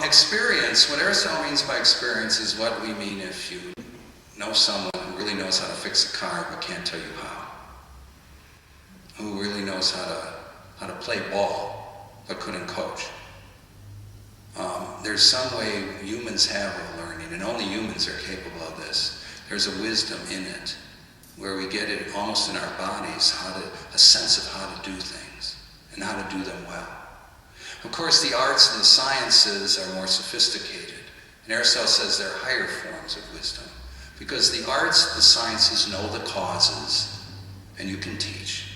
Experience, what Aristotle means by experience is what we mean if you know someone who really knows how to fix a car but can't tell you how. Who really knows how to play ball but couldn't coach. There's some way humans have of learning, and only humans are capable of this. There's a wisdom in it, where we get it almost in our bodies, a sense of how to do things, and how to do them well. Of course, the arts and the sciences are more sophisticated, and Aristotle says they're higher forms of wisdom, because the arts, the sciences know the causes, and you can teach.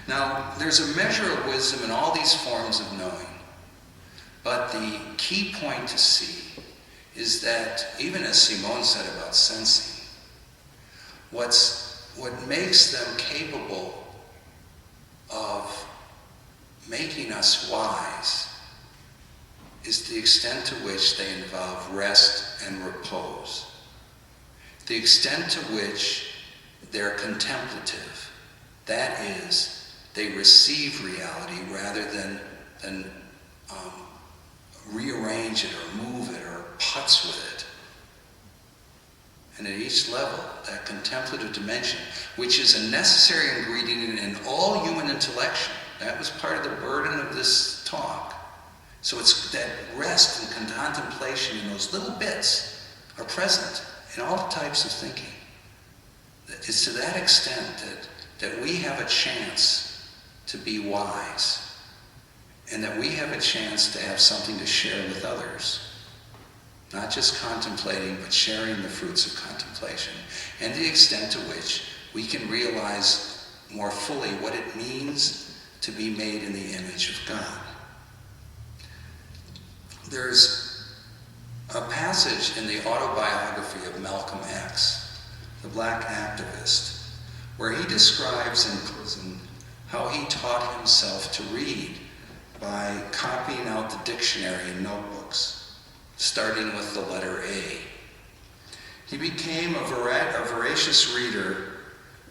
Now, there's a measure of wisdom in all these forms of knowing. But the key point to see is that, even as Simone said about sensing, what makes them capable of making us wise is the extent to which they involve rest and repose. The extent to which they're contemplative. That is, they receive reality rather than rearrange it or move it or putz with it. And at each level, that contemplative dimension, which is a necessary ingredient in all human intellection, that was part of the burden of this talk. So it's that rest and contemplation in those little bits are present in all types of thinking. It's to that extent that we have a chance to be wise, and that we have a chance to have something to share with others. Not just contemplating, but sharing the fruits of contemplation, and the extent to which we can realize more fully what it means to be made in the image of God. There's a passage in the autobiography of Malcolm X, the black activist, where he describes in prison how he taught himself to read by copying out the dictionary in notebooks, starting with the letter A. He became a voracious reader,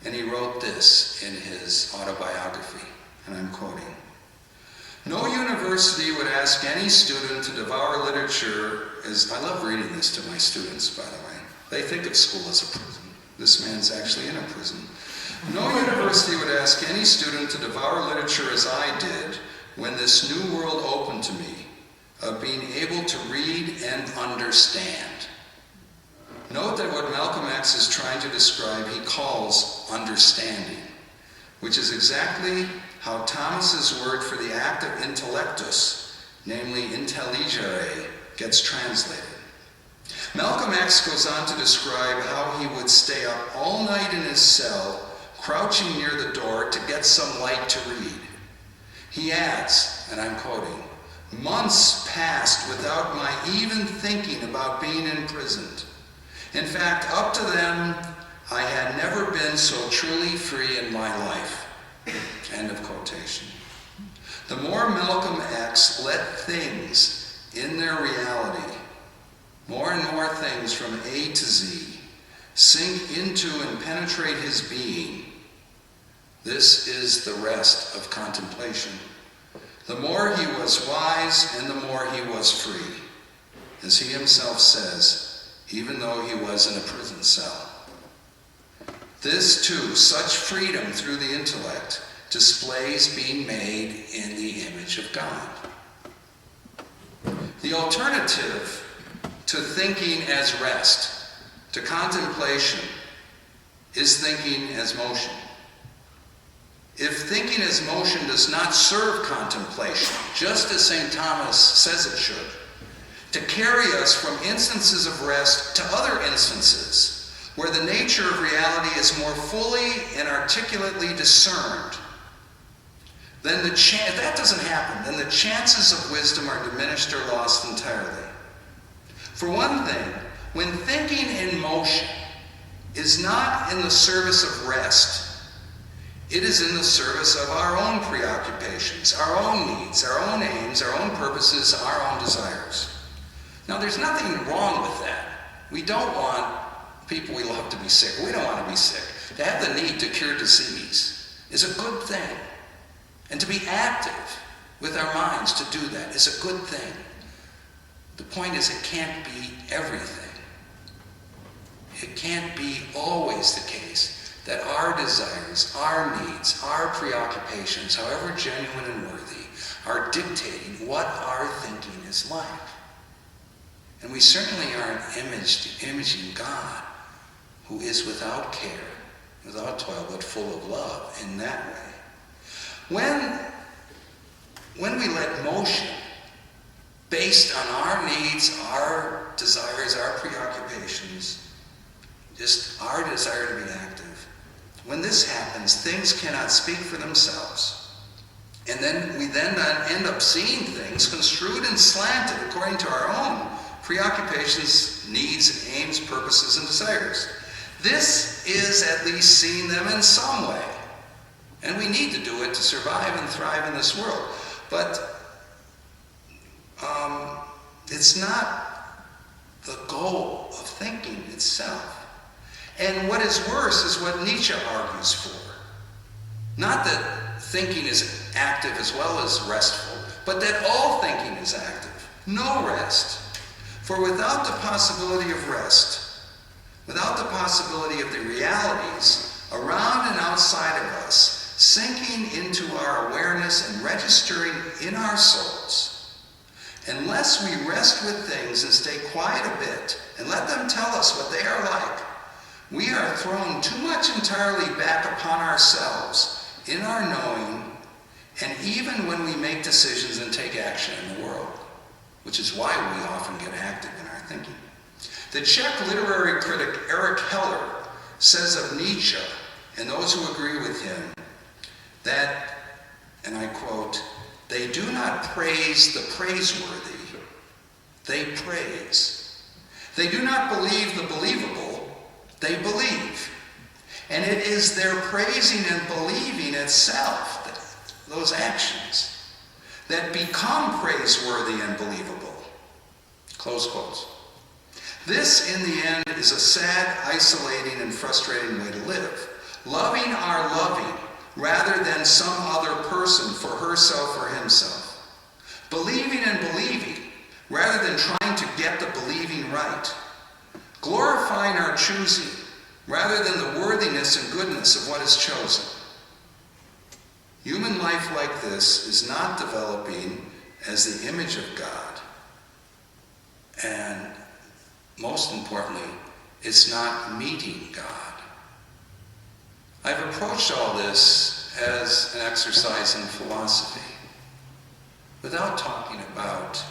and he wrote this in his autobiography, and I'm quoting, "No university would ask any student to devour literature as..." I love reading this to my students, by the way. They think of school as a prison. This man's actually in a prison. "No university would ask any student to devour literature as I did when this new world opened to me, of being able to read and understand." Note that what Malcolm X is trying to describe, he calls understanding, which is exactly how Thomas's word for the act of intellectus, namely intelligere, gets translated. Malcolm X goes on to describe how he would stay up all night in his cell, crouching near the door to get some light to read. He adds, and I'm quoting, "Months passed without my even thinking about being imprisoned. In fact, up to then, I had never been so truly free in my life." End of quotation. The more Malcolm X let things in their reality, more and more things from A to Z, sink into and penetrate his being, this is the rest of contemplation. The more he was wise and the more he was free, as he himself says, even though he was in a prison cell. This too, such freedom through the intellect, displays being made in the image of God. The alternative to thinking as rest, to contemplation, is thinking as motion. If thinking as motion does not serve contemplation, just as St. Thomas says it should, to carry us from instances of rest to other instances where the nature of reality is more fully and articulately discerned, then if that doesn't happen, then the chances of wisdom are diminished or lost entirely. For one thing, when thinking in motion is not in the service of rest, it is in the service of our own preoccupations, our own needs, our own aims, our own purposes, our own desires. Now, there's nothing wrong with that. We don't want people we love to be sick. We don't want to be sick. To have the need to cure disease is a good thing. And to be active with our minds to do that is a good thing. The point is, it can't be everything. It can't be always the case that our desires, our needs, our preoccupations, however genuine and worthy, are dictating what our thinking is like. And we certainly aren't imaging God, who is without care, without toil, but full of love in that way. When we let motion, based on our needs, our desires, our preoccupations, just our desire to be active, when this happens, things cannot speak for themselves. And then we end up seeing things construed and slanted according to our own preoccupations, needs, aims, purposes, and desires. This is at least seeing them in some way. And we need to do it to survive and thrive in this world. But it's not the goal of thinking itself. And what is worse is what Nietzsche argues for. Not that thinking is active as well as restful, but that all thinking is active. No rest. For without the possibility of rest, without the possibility of the realities around and outside of us sinking into our awareness and registering in our souls, unless we rest with things and stay quiet a bit and let them tell us what they are like, we are thrown too much entirely back upon ourselves in our knowing, and even when we make decisions and take action in the world, which is why we often get active in our thinking. The Czech literary critic Erich Heller says of Nietzsche and those who agree with him that, and I quote, "They do not praise the praiseworthy, they praise. They do not believe the believable, they believe. And it is their praising and believing itself, those actions, that become praiseworthy and believable." Close quotes. This, in the end, is a sad, isolating, and frustrating way to live. Loving our loving rather than some other person for herself or himself. Believing and believing rather than trying to get the believing right. Glorifying our choosing rather than the worthiness and goodness of what is chosen. Human life like this is not developing as the image of God. And most importantly, it's not meeting God. I've approached all this as an exercise in philosophy, without talking about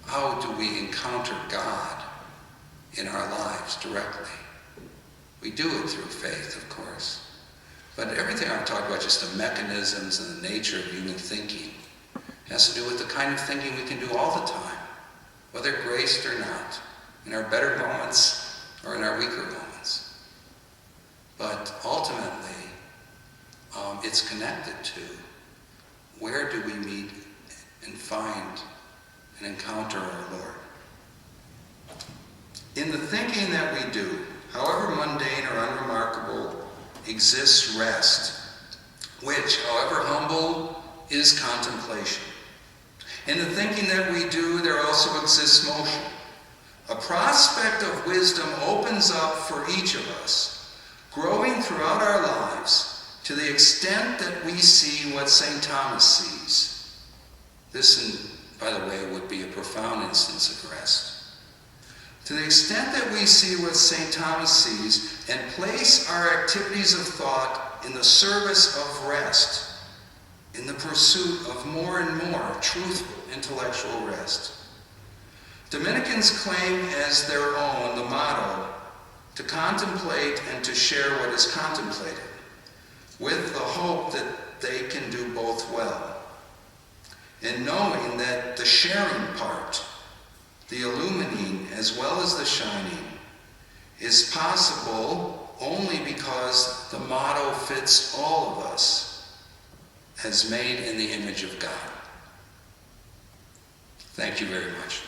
how do we encounter God in our lives directly. We do it through faith, of course. But everything I've talked about, just the mechanisms and the nature of human thinking, has to do with the kind of thinking we can do all the time, whether graced or not, in our better moments or in our weaker moments. But ultimately, it's connected to where do we meet and find and encounter our Lord. In the thinking that we do, however mundane or unremarkable, exists rest, which, however humble, is contemplation. In the thinking that we do, there also exists motion. A prospect of wisdom opens up for each of us, growing throughout our lives to the extent that we see what St. Thomas sees. This, by the way, would be a profound instance of rest. To the extent that we see what St. Thomas sees and place our activities of thought in the service of rest, in the pursuit of more and more truthful intellectual rest. Dominicans claim as their own the motto, to contemplate and to share what is contemplated, with the hope that they can do both well. And knowing that the sharing part, the illumining as well as the shining, is possible only because the motto fits all of us as made in the image of God. Thank you very much.